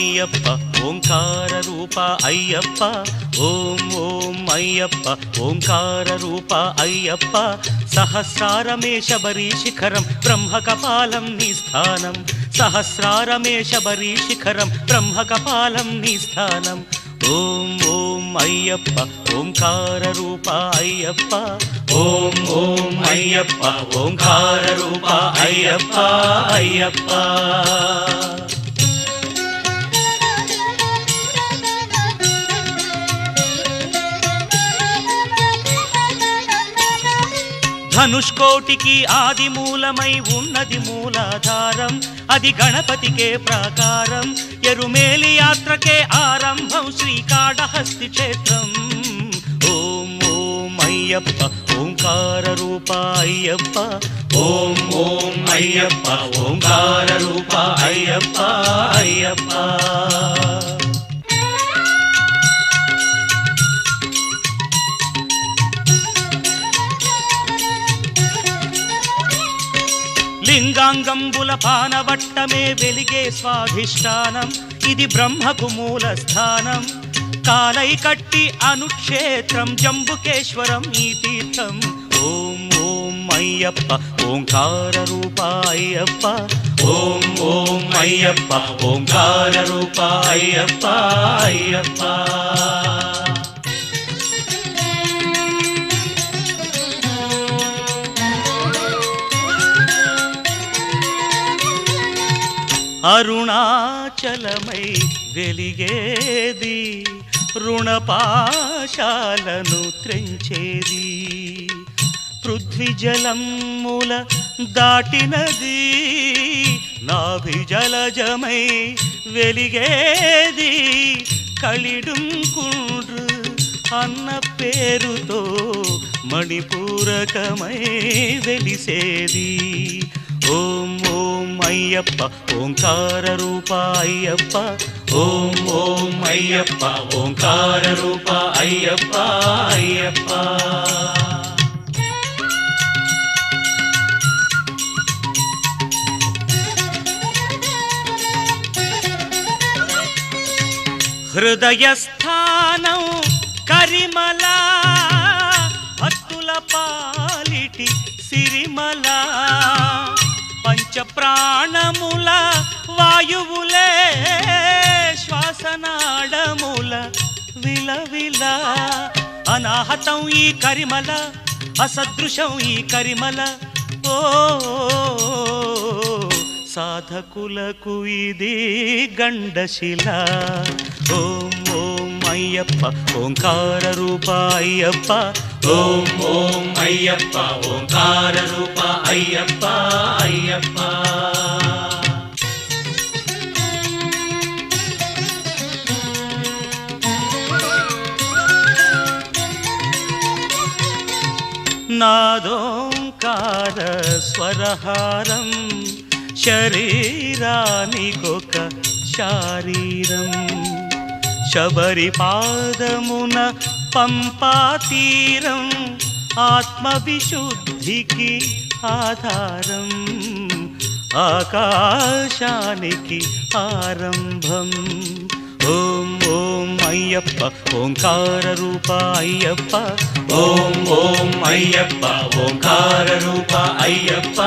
అయ్యప్ప ఓంకార రూప అయ్యప్ప ఓం ఓం అయ్యప్ప ఓంకార రూప అయ్యప్ప సహస్రారమే శబరి శిఖరం బ్రహ్మకపాలం నీ స్థానం సహస్రారమే శబరి శిఖరం బ్రహ్మకపాలం నీ స్థానం ఓం ఓం అయ్యప్ప ఓంకార రూప అయ్యప్ప ఓం ఓం అయ్యప్ప ఓంకార రూప అయ్యప్ప అయ్యప్ప ధనుష్కోటికి ఆది మూలమై ఉన్నది మూలాధారం అది గణపతికే ప్రాకారం ఎరుమేలి యాత్రకే ఆరంభం శ్రీకాళహస్తి క్షేత్రం ఓం ఓం అయ్యప్ప ఓంకార రూప అయ్యప్ప ఓం ఓం అయ్యప్ప ఓంకార రూప అయ్యప్ప అయ్యప్ప లింగాంగంబుల పానవట్టమే వెలిగే స్వాధిష్టానం ఇది బ్రహ్మకు మూల స్థానం కాలై కట్టి అనుక్షేత్రం జంబుకేశ్వరం ఈ తీర్థం ఓం ఓం అయ్యప్ప ఓంకార రూప అయ్యప్ప ఓం ఓం అయ్యప్ప ఓంకార రూప అయ్యప్ప అయ్యప్ప అరుణాచలమై వెలిగేది రుణపాశాలను త్రెంచేది పృథ్వీజలముల దాటినది నాభిజలజమై వెలిగేది కలిడుంకుండ్రు అన్న పేరుతో మణిపూరకమై వెలిసేది ఓం ఓం అయ్యప్ప ఓంకార రూప అయ్యప్ప ఓం ఓం అయ్యప్ప ఓంకార రూప అయ్యప్ప అయ్యప్ప హృదయస్థానం కరిమల భక్తుల పాలిటి సిరిమల పంచప్రాణముల వాయువులే శ్వాసనాడముల విలవిల అనాహతం ఈ కరిమల అసదృశం ఈ కరిమల ఓ సాధకులకు ఇది గండశిల ఓం ఓం అయ్యప్ప ఓంకార రూప అయ్యప్ప ఓం ఓం అయ్యప్ప ఓంకార రూప అయ్యప్ప అయ్యప్ప నాదోంకార స్వరహారం శరీరానికొక శారీరం శబరి పాదమున పంపాతీరం ఆత్మవిశుద్ధికి ఆధారం ఆకాశానికి ఆరంభం ఓం ఓం అయ్యప్ప ఓంకార రూప అయ్యప్ప ఓం ఓం అయ్యప్ప ఓంకార రూప అయ్యప్ప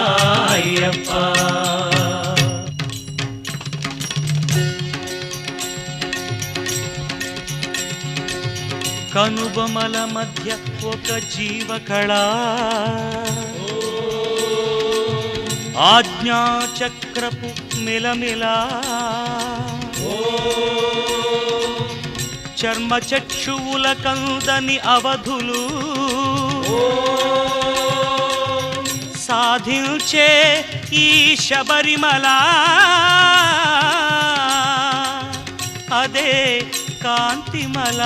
అయ్యప్ప కనుబొమల మధ్య ఒక జీవకళ ఆజ్ఞాచక్రపు మిలమిలా చర్మచక్షువుల కందని అవధులు సాధించే ఈ శబరిమల అదే కాంతిమల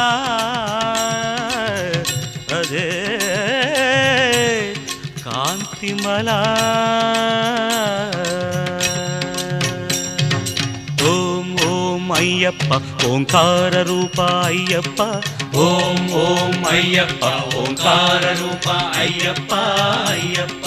అదే కాంతిమల ఓం ఓం అయ్యప్ప ఓంకార రూప అయ్యప్ప ఓం ఓం అయ్యప్ప ఓంకార రూప అయ్యప్ప అయ్యప్ప